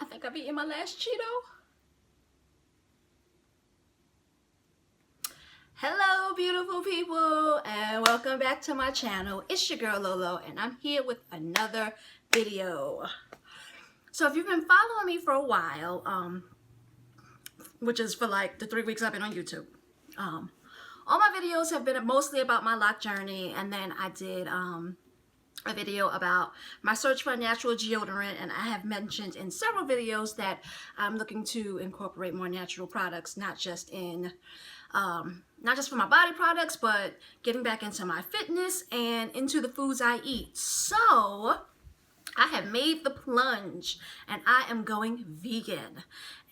I think I've eaten my last Cheeto. Hello beautiful people and welcome back to my channel. It's your girl Lolo and I'm here with another video. So if you've been following me for a while, which is for like the 3 weeks I've been on YouTube, all my videos have been mostly about my lock journey, and then I did a video about my search for a natural deodorant, and I have mentioned in several videos that I'm looking to incorporate more natural products, not just for my body products, but getting back into my fitness and into the foods I eat. So I have made the plunge and I am going vegan,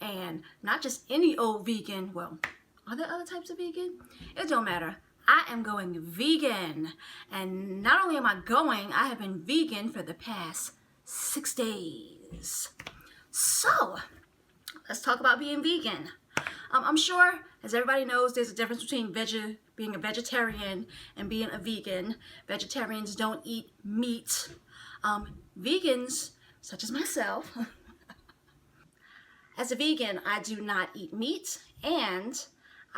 and not just any old vegan. Well, are there other types of vegan? It don't matter. I am going vegan, and not only am I going, I have been vegan for the past 6 days. So let's talk about being vegan. I'm sure, as everybody knows, there's a difference between being a vegetarian and being a vegan. Vegetarians don't eat meat. Vegans, such as myself, as a vegan, I do not eat meat, and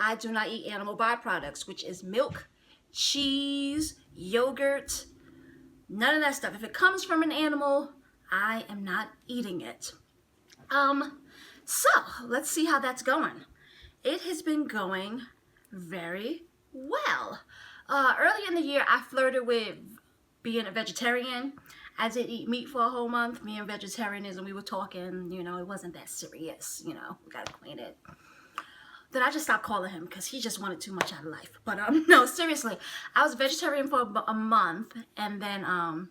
I do not eat animal byproducts, which is milk, cheese, yogurt, none of that stuff. If it comes from an animal, I am not eating it. So let's see how that's going. It has been going very well. Early in the year, I flirted with being a vegetarian. I did eat meat for a whole month. Me and vegetarianism, we were talking, you know, it wasn't that serious, you know, we got acquainted. Then I just stopped calling him because he just wanted too much out of life. But no, seriously, I was vegetarian for a month, and then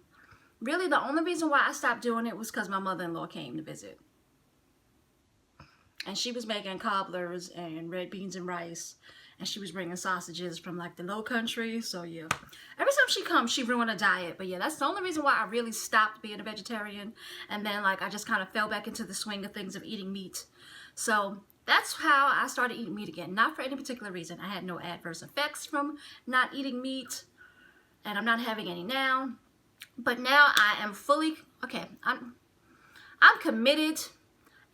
really the only reason why I stopped doing it was because my mother-in-law came to visit. And she was making cobblers and red beans and rice, and she was bringing sausages from like the Low Country. So yeah, every time she comes, she ruined a diet. But yeah, that's the only reason why I really stopped being a vegetarian. And then like I just kind of fell back into the swing of things of eating meat. So that's how I started eating meat again. Not for any particular reason. I had no adverse effects from not eating meat, and I'm not having any now. But now I am fully, okay, I'm committed,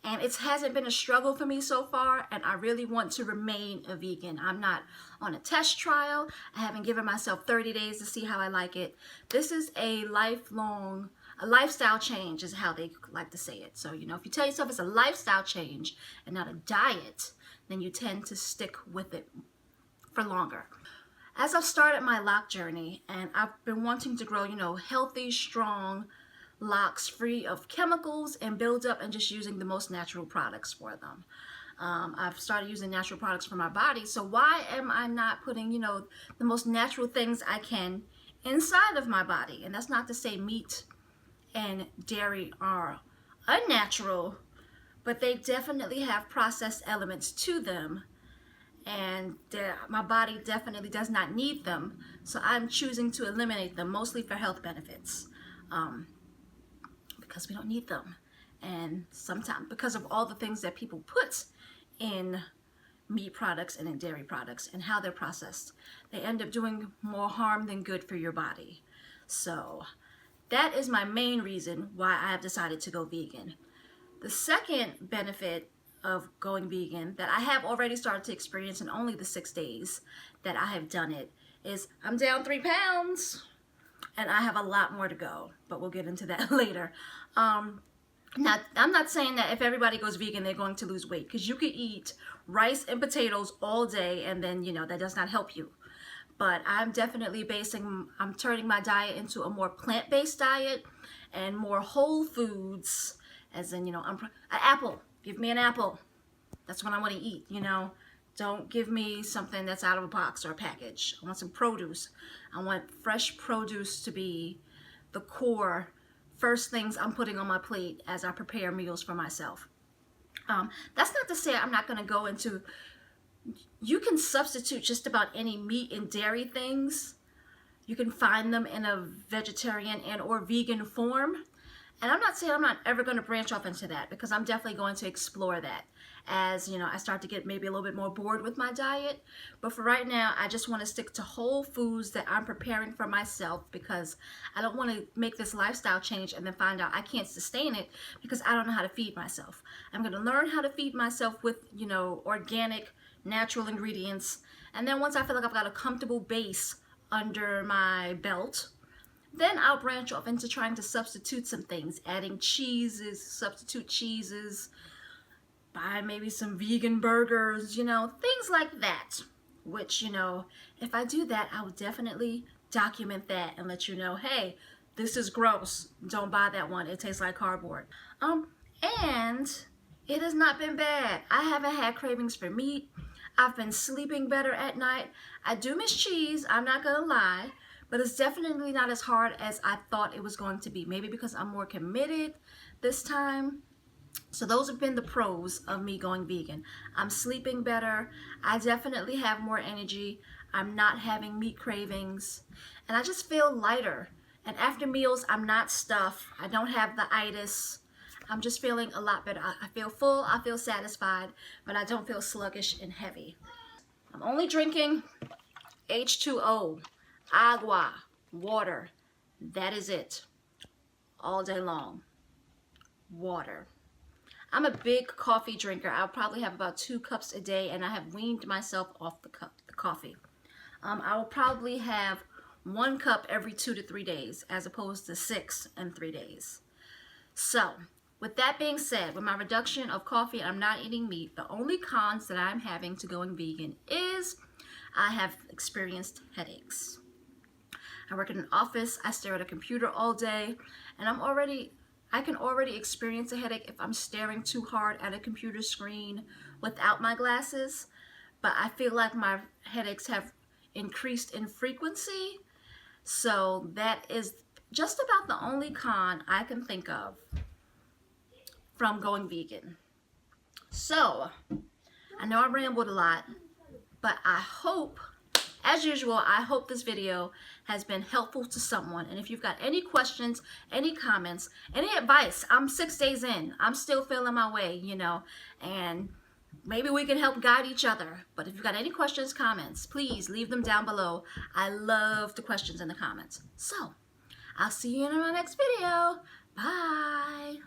and it hasn't been a struggle for me so far, and I really want to remain a vegan. I'm not on a test trial. I haven't given myself 30 days to see how I like it. This is a lifestyle change is how they like to say it. So, you know, if you tell yourself it's a lifestyle change and not a diet, then you tend to stick with it for longer. As I've started my lock journey, and I've been wanting to grow, you know, healthy, strong locks free of chemicals and build up and just using the most natural products for them. I've started using natural products for my body, so why am I not putting, you know, the most natural things I can inside of my body? And that's not to say meat and dairy are unnatural, but they definitely have processed elements to them, and my body definitely does not need them, so I'm choosing to eliminate them, mostly for health benefits, because we don't need them. And sometimes because of all the things that people put in meat products and in dairy products and how they're processed, they end up doing more harm than good for your body. So that is my main reason why I have decided to go vegan. The second benefit of going vegan that I have already started to experience in only the 6 days that I have done it is I'm down 3 pounds, and I have a lot more to go, but we'll get into that later. Now, I'm not saying that if everybody goes vegan, they're going to lose weight, because you could eat rice and potatoes all day, and then, you know, that does not help you. But I'm definitely I'm turning my diet into a more plant-based diet and more whole foods, as in, you know, an apple. Give me an apple. That's what I want to eat, you know. Don't give me something that's out of a box or a package. I want some produce. I want fresh produce to be the core first things I'm putting on my plate as I prepare meals for myself. That's not to say I'm not going to go into, you can substitute just about any meat and dairy things. You can find them in a vegetarian and or vegan form. And I'm not saying I'm not ever going to branch off into that, because I'm definitely going to explore that as, you know, I start to get maybe a little bit more bored with my diet. But for right now, I just want to stick to whole foods that I'm preparing for myself, because I don't want to make this lifestyle change and then find out I can't sustain it because I don't know how to feed myself. I'm going to learn how to feed myself with, you know, organic, natural ingredients. And then once I feel like I've got a comfortable base under my belt, then I'll branch off into trying to substitute some things, adding cheeses, substitute cheeses, buy maybe some vegan burgers, you know, things like that. Which, you know, if I do that, I will definitely document that and let you know, hey, this is gross. Don't buy that one. It tastes like cardboard. And it has not been bad. I haven't had cravings for meat. I've been sleeping better at night. I do miss cheese, I'm not gonna lie, but it's definitely not as hard as I thought it was going to be. Maybe because I'm more committed this time. So those have been the pros of me going vegan. I'm sleeping better. I definitely have more energy. I'm not having meat cravings. And I just feel lighter. And after meals, I'm not stuffed. I don't have the itis. I'm just feeling a lot better. I feel full, I feel satisfied, but I don't feel sluggish and heavy. I'm only drinking H2O, agua, water. That is it. All day long. Water. I'm a big coffee drinker. I'll probably have about 2 cups a day, and I have weaned myself off the coffee. I will probably have 1 cup every 2 to 3 days, as opposed to 6 in 3 days. So, with that being said, with my reduction of coffee, I'm not eating meat. The only cons that I'm having to going vegan is I have experienced headaches. I work in an office, I stare at a computer all day, and I can already experience a headache if I'm staring too hard at a computer screen without my glasses. But I feel like my headaches have increased in frequency. So that is just about the only con I can think of from going vegan. So, I know I rambled a lot, but I hope, as usual, I hope this video has been helpful to someone. And if you've got any questions, any comments, any advice, I'm 6 days in. I'm still feeling my way, you know, and maybe we can help guide each other. But if you've got any questions, comments, please leave them down below. I love the questions in the comments. So, I'll see you in my next video. Bye.